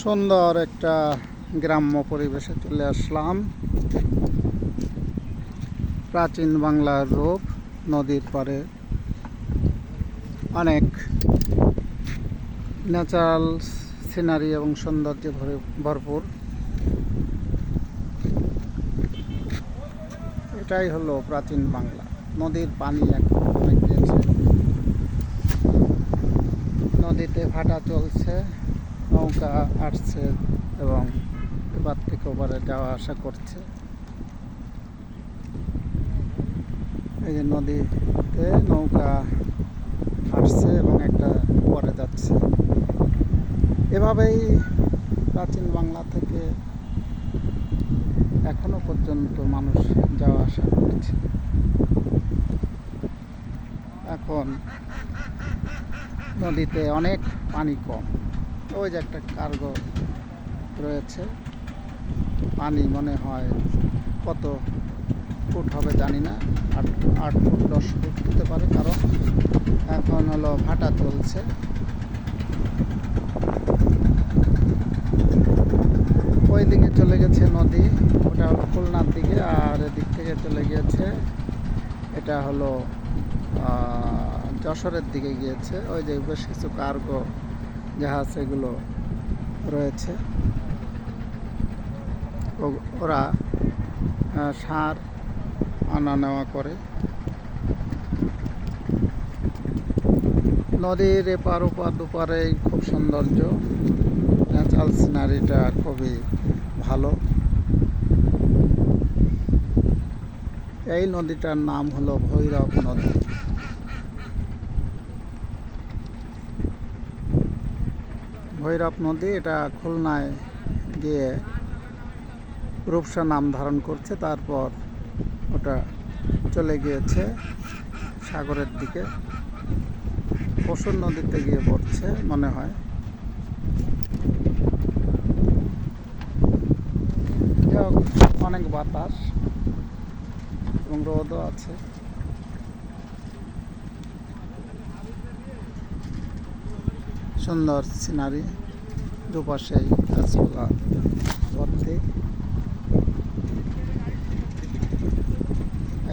সুন্দর একটা গ্রাম্য পরিবেশে চলে আসলাম। প্রাচীন বাংলার রূপ, নদীর পাড়ে অনেক ন্যাচারাল সিনারি এবং সৌন্দর্যে ভরপুর। এটাই হলো প্রাচীন বাংলা। নদীর পানি এখন কমে গিয়েছে, নদীতে ভাটা চলছে, নৌকা আসছে এবং এবার থেকে ওপারে যাওয়া আসা করছে। এই যে নদীতে নৌকা আসছে এবং একটা পরে যাচ্ছে। এভাবেই প্রাচীন বাংলা থেকে এখনো পর্যন্ত মানুষ যাওয়া আসা করছে। এখন নদীতে অনেক পানি কম। ওই যে একটা কার্গো রয়েছে, পানি মনে হয় কত ফুট হবে জানি না, 8 ফুট 10 ফুট হতে পারে, কারণ এখন হলো ভাটা চলছে। ওই দিকে চলে গেছে নদী, ওটা হলো খুলনার দিকে, আর এদিক থেকে চলে গিয়েছে, এটা হলো যশোরের দিকে গিয়েছে। ওই যে বেশ কিছু কার্গো জাহাজ এগুলো রয়েছে। ওরা সার আনা নেওয়া করে। নদীর এপার ওপার দুপারেই খুব সৌন্দর্য, ন্যাচারাল সিনারিটা খুবই ভালো। এই নদীটার নাম হলো ভৈরব নদী। ভৈরব নদী এটা খুলনায় গিয়ে রূপসা নাম ধারণ করছে, তারপর ওটা চলে গিয়েছে সাগরের দিকে, পশুর নদীতে গিয়ে পড়ছে মনে হয়। অনেক বাতাস এবং রোদও আছে। সুন্দর সিনারি, দুপাশেই গাছপালা ভর্তি।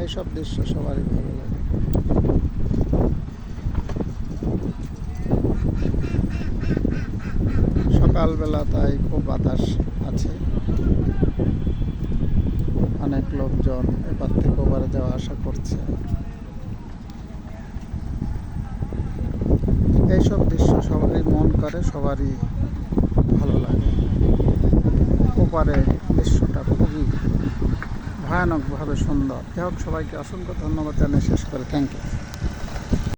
এইসব দৃশ্য সবারই ভালো লাগে। সকালবেলা তাই খুব বাতাস আছে, অনেক লোকজন এপার থেকে ওপারে যাওয়া আসা করছে। এইসব দৃশ্য সবারই মন করে, সবারই ভালো লাগে। ওপারে দৃশ্যটা খুবই ভয়ানকভাবে সুন্দর। যাই হোক, সবাইকে অসংখ্য ধন্যবাদ জানিয়ে শেষ করে থ্যাংক ইউ।